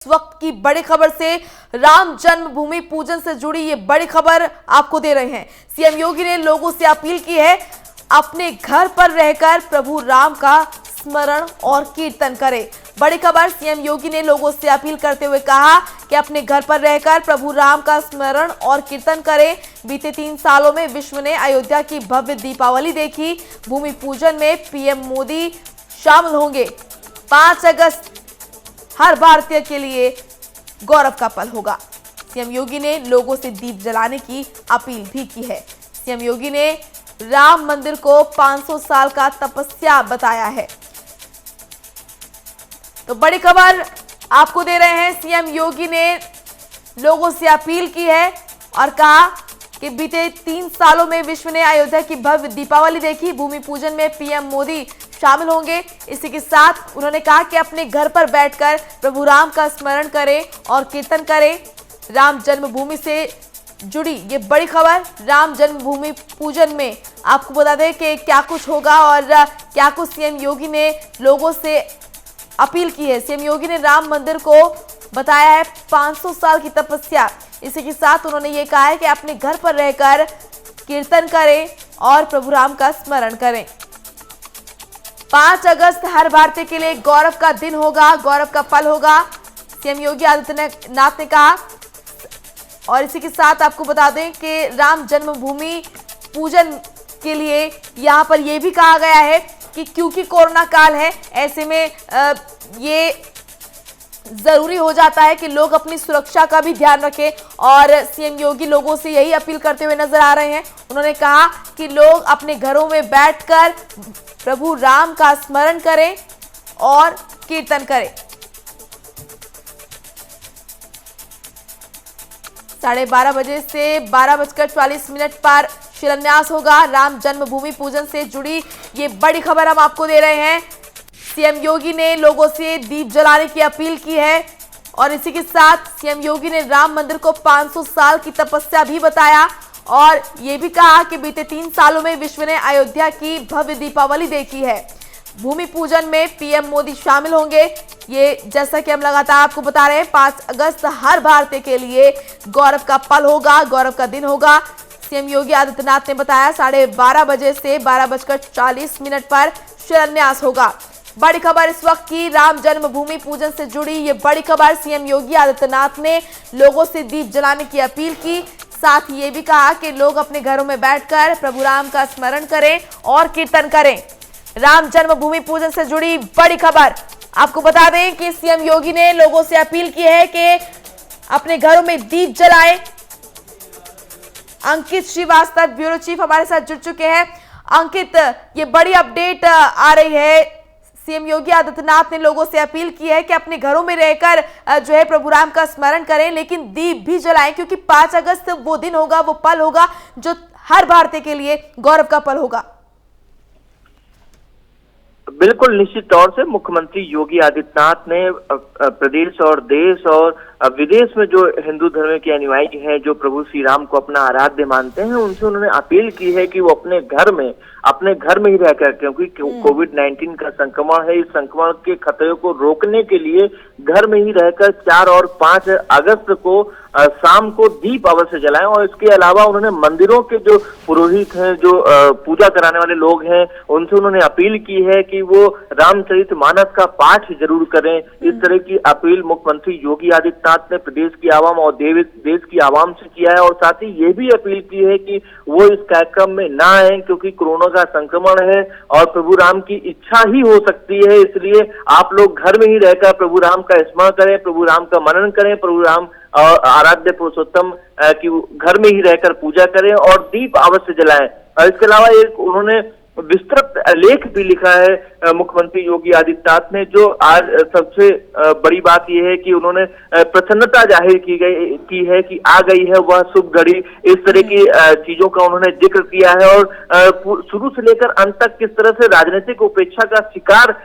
वक्त की बड़ी खबर से राम जन्मभूमि पूजन से जुड़ी ये बड़ी खबर आपको दे रहे हैं। सीएम योगी ने लोगों से अपील की है, अपने घर पर रहकर प्रभु राम का स्मरण और कीर्तन करें। बड़ी खबर, सीएम योगी ने लोगों से अपील करते हुए कहा कि अपने घर पर रहकर प्रभु राम का स्मरण और कीर्तन करें। बीते 3 सालों में विश्व ने अयोध्या की भव्य दीपावली देखी। भूमि पूजन में पीएम मोदी शामिल होंगे। 5 अगस्त हर भारतीय के लिए गौरव का पल होगा। सीएम योगी ने लोगों से दीप जलाने की अपील भी की है। सीएम योगी ने राम मंदिर को 500 साल का तपस्या बताया है। तो बड़ी खबर आपको दे रहे हैं, सीएम योगी ने लोगों से अपील की है और कहा कि बीते 3 सालों में विश्व ने अयोध्या की भव्य दीपावली देखी। भूमि पूजन में पीएम मोदी शामिल होंगे। इसी के साथ उन्होंने कहा कि अपने घर पर बैठकर प्रभु राम का स्मरण करें और कीर्तन करें। राम जन्मभूमि से जुड़ी ये बड़ी खबर, राम जन्मभूमि पूजन में आपको बता दें कि क्या कुछ होगा और क्या कुछ सीएम योगी ने लोगों से अपील की है। सीएम योगी ने राम मंदिर को बताया है 500 साल की तपस्या। इसी के साथ उन्होंने ये कहा है कि अपने घर पर रहकर कीर्तन करें और प्रभु राम का स्मरण करें। 5 अगस्त हर भारतीय के लिए गौरव का दिन होगा, गौरव का पल होगा, सीएम योगी आदित्यनाथ ने कहा। और इसी के साथ आपको बता दें कि राम जन्मभूमि पूजन के लिए यहाँ पर यह भी कहा गया है कि क्योंकि कोरोना काल है, ऐसे में ये जरूरी हो जाता है कि लोग अपनी सुरक्षा का भी ध्यान रखें। और सीएम योगी लोगों से यही अपील करते हुए नजर आ रहे हैं। उन्होंने कहा कि लोग अपने घरों में बैठकर प्रभु राम का स्मरण करें और कीर्तन करें। 12:30 बजे से 12:40 पर शिलान्यास होगा। राम जन्मभूमि पूजन से जुड़ी ये बड़ी खबर हम आपको दे रहे हैं। सीएम योगी ने लोगों से दीप जलाने की अपील की है और इसी के साथ सीएम योगी ने राम मंदिर को 500 साल की तपस्या भी बताया और ये भी कहा कि बीते 3 सालों में विश्व ने अयोध्या की भव्य दीपावली देखी है। भूमि पूजन में पीएम मोदी शामिल होंगे। ये जैसा कि हम लगातार आपको बता रहे हैं, 5 अगस्त हर भारतीय के लिए गौरव का पल होगा, गौरव का दिन होगा। सीएम योगी आदित्यनाथ ने बताया 12:30 बजे से 12:40 पर शिलान्यास होगा। बड़ी खबर इस वक्त की, राम जन्मभूमि पूजन से जुड़ी ये बड़ी खबर। सीएम योगी आदित्यनाथ ने लोगों से दीप जलाने की अपील की, साथ ही ये भी कहा कि लोग अपने घरों में बैठकर प्रभु राम का स्मरण करें और कीर्तन करें। राम जन्मभूमि पूजन से जुड़ी बड़ी खबर आपको बता दें कि सीएम योगी ने लोगों से अपील की है कि अपने घरों में दीप जलाएं। अंकित श्रीवास्तव ब्यूरो चीफ हमारे साथ जुड़ चुके हैं। अंकित, ये बड़ी अपडेट आ रही है, सीएम योगी आदित्यनाथ ने लोगों से अपील की है कि अपने घरों में रहकर जो है प्रभु राम का स्मरण करें, लेकिन दीप भी जलाएं, क्योंकि 5 अगस्त वो दिन होगा, वो पल होगा जो हर भारतीय के लिए गौरव का पल होगा। बिल्कुल, निश्चित तौर से मुख्यमंत्री योगी आदित्यनाथ ने प्रदेश और देश और विदेश में जो हिंदू धर्म के अनुयायी हैं, जो प्रभु श्री राम को अपना आराध्य मानते हैं, उनसे उन्होंने अपील की है कि वो अपने घर में ही रहकर, क्योंकि कोविड-19 का संक्रमण है, इस संक्रमण के खतरे को रोकने के लिए घर में ही रहकर 4 और 5 अगस्त को शाम को दीप अवश्य जलाएं। और इसके अलावा उन्होंने मंदिरों के जो पुरोहित हैं, जो पूजा कराने वाले लोग हैं, उनसे उन्होंने अपील की है कि वो रामचरितमानस का पाठ जरूर करें। इस तरह की अपील मुख्यमंत्री योगी आदित्यनाथ ने प्रदेश की आवाम और देश की आवाम से किया है। और साथ ही ये भी अपील की है कि वो इस कार्यक्रम में ना आए, क्योंकि कोरोना का संक्रमण है और प्रभु राम की इच्छा ही हो सकती है। इसलिए आप लोग घर में ही रहकर प्रभु राम का स्मरण करें, प्रभु राम का मनन करें, प्रभु राम और आराध्य पुरुषोत्तम की घर में ही रहकर पूजा करें और दीप अवश्य जलाएं। और इसके अलावा एक उन्होंने विस्तृत लेख भी लिखा है मुख्यमंत्री योगी आदित्यनाथ ने, जो आज सबसे बड़ी बात यह है कि उन्होंने प्रसन्नता जाहिर की है कि आ गई है वह शुभ घड़ी। इस तरह की चीजों का उन्होंने जिक्र किया है और शुरू से लेकर अंत तक किस तरह से राजनीतिक उपेक्षा का शिकार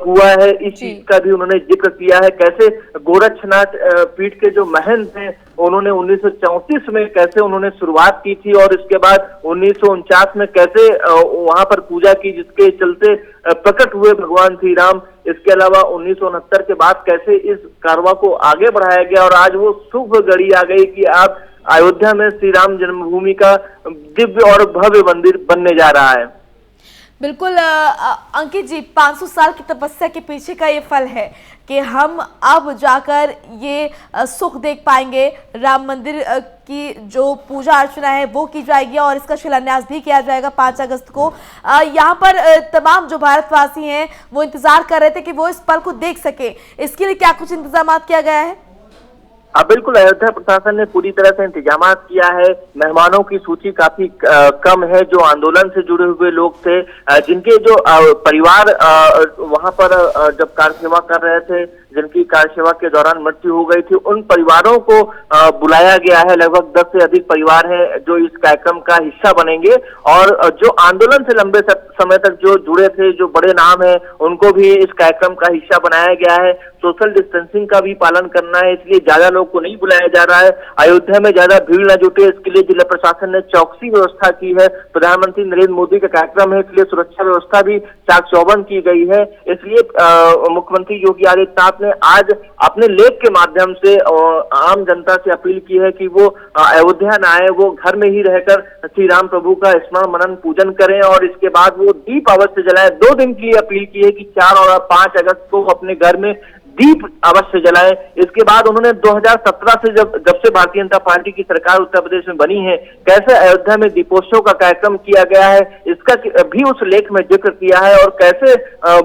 हुआ है, इस चीज का भी उन्होंने जिक्र किया है। कैसे गोरक्षनाथ पीठ के जो महंत हैं, उन्होंने 1934 में कैसे उन्होंने शुरुआत की थी और इसके बाद 1949 में कैसे वहां पर पूजा की, जिसके चलते प्रकट हुए भगवान श्री राम। इसके अलावा 1969 के बाद कैसे इस कारवां को आगे बढ़ाया गया और आज वो शुभ घड़ी आ गई कि आप अयोध्या में श्री राम जन्मभूमि का दिव्य और भव्य मंदिर बनने जा रहा है। बिल्कुल अंकित जी, 500 साल की तपस्या के पीछे का ये फल है कि हम अब जाकर ये सुख देख पाएंगे। राम मंदिर की जो पूजा अर्चना है वो की जाएगी और इसका शिलान्यास भी किया जाएगा 5 अगस्त को। यहाँ पर तमाम जो भारतवासी हैं वो इंतजार कर रहे थे कि वो इस पल को देख सके। इसके लिए क्या कुछ इंतजाम किया गया है? बिल्कुल, अयोध्या प्रशासन ने पूरी तरह से इंतजाम किया है। मेहमानों की सूची काफी कम है। जो आंदोलन से जुड़े हुए लोग थे, जिनके जो परिवार वहां पर जब कार सेवा कर रहे थे, जिनकी कार सेवा के दौरान मृत्यु हो गई थी, उन परिवारों को बुलाया गया है। लगभग 10 से अधिक परिवार हैं जो इस कार्यक्रम का हिस्सा बनेंगे और जो आंदोलन से लंबे समय तक जो जुड़े थे, जो बड़े नाम हैं, उनको भी इस कार्यक्रम का हिस्सा बनाया गया है। सोशल डिस्टेंसिंग का भी पालन करना है, इसलिए ज्यादा लोग को नहीं बुलाया जा रहा है। अयोध्या में ज्यादा भीड़ न जुटे, इसके लिए जिला प्रशासन ने चौकसी व्यवस्था की है। प्रधानमंत्री नरेंद्र मोदी का कार्यक्रम है, इसलिए सुरक्षा व्यवस्था भी चाक चौबंद की गई है। इसलिए मुख्यमंत्री योगी आदित्यनाथ ने आज अपने लेख के माध्यम से आम जनता से अपील की है कि वो अयोध्या न आए, वो घर में ही रहकर श्री राम प्रभु का स्मरण मनन पूजन करें और इसके बाद वो दीप अवश्य जलाएं। 2 दिन की अपील की है कि 4 और 5 अगस्त को अपने घर में दीप अवश्य जलाएं। इसके बाद उन्होंने 2017 से जब से भारतीय जनता पार्टी की सरकार उत्तर प्रदेश में बनी है, कैसे अयोध्या में दीपोत्सव का कार्यक्रम किया गया है, इसका भी उस लेख में जिक्र किया है और कैसे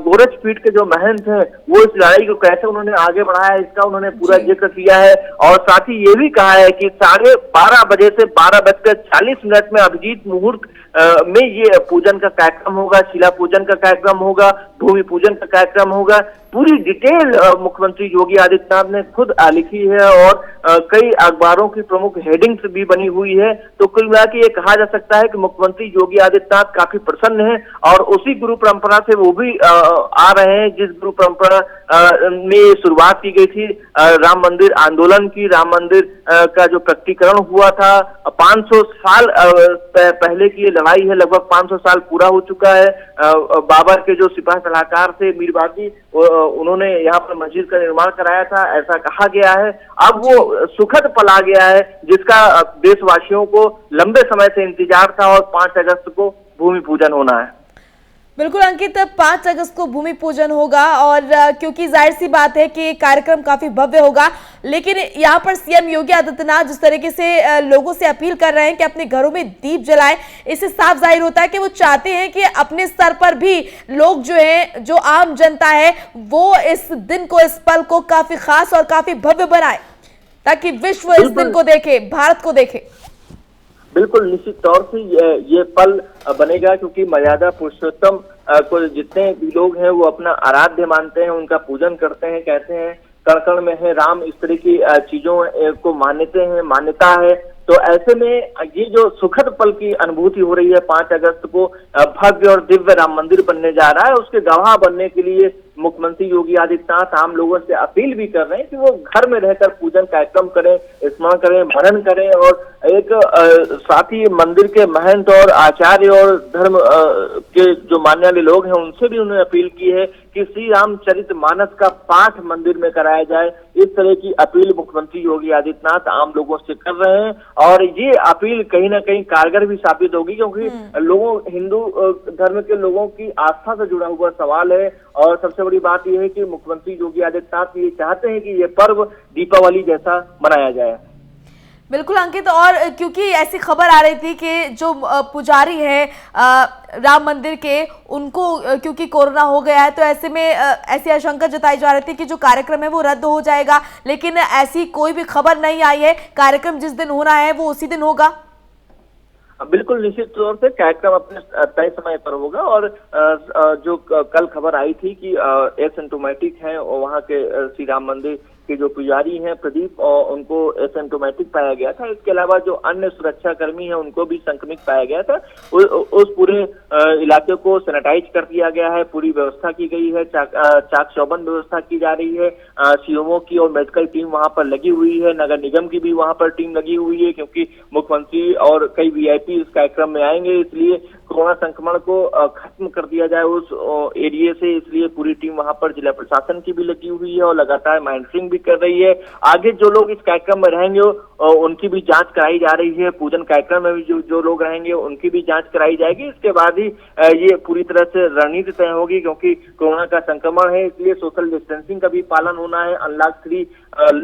गोरख पीठ के जो महंत हैं वो इस लड़ाई को कैसे उन्होंने आगे बढ़ाया है, इसका उन्होंने पूरा जिक्र किया है। और साथ ही ये भी कहा है कि 12:30 बजे से 12:40 में अभिजीत मुहूर्त में ये पूजन का कार्यक्रम होगा, शिला पूजन का कार्यक्रम होगा, भूमि पूजन का कार्यक्रम होगा। पूरी डिटेल मुख्यमंत्री योगी आदित्यनाथ ने खुद लिखी है और कई अखबारों की प्रमुख हेडिंग्स भी बनी हुई है। तो कुल मिला के ये कहा जा सकता है कि मुख्यमंत्री योगी आदित्यनाथ काफी प्रसन्न हैं और उसी गुरु परंपरा से वो भी आ रहे हैं जिस गुरु परंपरा में शुरुआत की गई थी राम मंदिर आंदोलन की। राम मंदिर का जो प्रकटीकरण हुआ था 500 साल पहले की ये लड़ाई है, लगभग 500 साल पूरा हो चुका है। बाबर के जो सिपाही सलाहकार थे मीर बाकी, उन्होंने यहाँ पर मस्जिद का निर्माण कराया था, ऐसा कहा गया है। अब वो सुखद पल आ गया है जिसका देशवासियों को लंबे समय से इंतजार था और 5 अगस्त को भूमि पूजन होना है। बिल्कुल अंकित, 5 अगस्त को भूमि पूजन होगा और क्योंकि जाहिर सी बात है कि कार्यक्रम काफी भव्य होगा, लेकिन यहाँ पर सीएम योगी आदित्यनाथ जिस तरीके से लोगों से अपील कर रहे हैं कि अपने घरों में दीप जलाएं, इससे साफ जाहिर होता है कि वो चाहते हैं कि अपने स्तर पर भी लोग जो है, जो आम जनता है, वो इस दिन को, इस पल को काफी खास और काफी भव्य बनाए ताकि विश्व इस दिन को देखे, भारत को देखे। बिल्कुल, निश्चित तौर से ये पल बनेगा क्योंकि मर्यादा पुरुषोत्तम को जितने भी लोग हैं वो अपना आराध्य मानते हैं, उनका पूजन करते हैं, कहते हैं कण कण में है राम, इस तरह की चीजों को मान्यता है। तो ऐसे में ये जो सुखद पल की अनुभूति हो रही है 5 अगस्त को भव्य और दिव्य राम मंदिर बनने जा रहा है, उसके गवाह बनने के लिए मुख्यमंत्री योगी आदित्यनाथ आम लोगों से अपील भी कर रहे हैं कि वो घर में रहकर पूजन कार्यक्रम करें, स्मरण करें, मनन करें। और एक साथ ही मंदिर के महंत और आचार्य और धर्म के जो मानने वाले लोग हैं उनसे भी उन्होंने अपील की है कि श्री रामचरितमानस का पाठ मंदिर में कराया जाए। इस तरह की अपील मुख्यमंत्री योगी आदित्यनाथ आम लोगों से कर रहे हैं और ये अपील कहीं ना कहीं कारगर भी साबित होगी क्योंकि हिंदू धर्म के लोगों की आस्था से जुड़ा हुआ सवाल है। और सबसे बड़ी बात यह है कि मुख्यमंत्री योगी आदित्यनाथ ये चाहते हैं कि ये पर्व दीपावली जैसा मनाया जाए। बिल्कुल अंकित, और क्योंकि ऐसी खबर आ रही थी कि जो पुजारी हैं राम मंदिर के, उनको क्योंकि कोरोना हो गया है, तो ऐसे में ऐसी आशंका जताई जा रही थी कि जो कार्यक्रम है वो रद्द हो जाएगा, लेकिन ऐसी कोई भी खबर नहीं आई है। कार्यक्रम जिस दिन होना है वो उसी दिन होगा। बिल्कुल, निश्चित तौर से कार्यक्रम अपने तय समय पर होगा। और जो कल खबर आई थी कि एसिम्प्टोमेटिक हैं वहाँ के श्री राम मंदिर के जो पुजारी हैं प्रदीप और उनको एसिम्प्टोमेटिक पाया गया था। इसके अलावा जो अन्य सुरक्षा कर्मी हैं उनको भी संक्रमित पाया गया था। उस पूरे इलाके को सैनिटाइज कर दिया गया है, पूरी व्यवस्था की गई है, चाक चौबंद व्यवस्था की जा रही है। सीएमओ की और मेडिकल टीम वहां पर लगी हुई है, नगर निगम की भी वहां पर टीम लगी हुई है, क्योंकि मुख्यमंत्री और कई वीआईपी इस कार्यक्रम में आएंगे, इसलिए कोरोना संक्रमण को खत्म कर दिया जाए उस एरिया से, इसलिए पूरी टीम वहां पर जिला प्रशासन की भी लगी हुई है और लगातार मॉनिटरिंग भी कर रही है। आगे जो लोग इस कार्यक्रम में रहेंगे उनकी भी जांच कराई जा रही है। पूजन कार्यक्रम में भी जो लोग रहेंगे उनकी भी जांच कराई जाएगी। इसके बाद ही ये पूरी तरह से रणनीति तय होगी, क्योंकि कोरोना का संक्रमण है, इसलिए सोशल डिस्टेंसिंग का भी पालन होना है। अनलॉक 3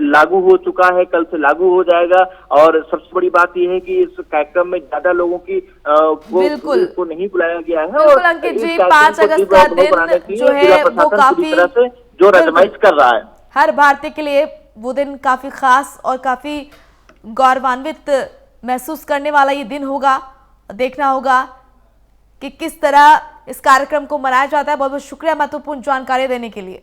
लागू हो चुका है, कल से लागू हो जाएगा। और सबसे बड़ी बात यह है कि इस कार्यक्रम में ज्यादा लोगों की को नहीं बुलाया गया है। और अंकित जी 5 अगस्त का दिन जो है वो काफी जो रजमाइश कर रहा है, हर भारतीय के लिए वो दिन काफी खास और काफी गौरवान्वित महसूस करने वाला ये दिन होगा। देखना होगा कि किस तरह इस कार्यक्रम को मनाया जाता है। बहुत बहुत शुक्रिया महत्वपूर्ण जानकारी देने के लिए।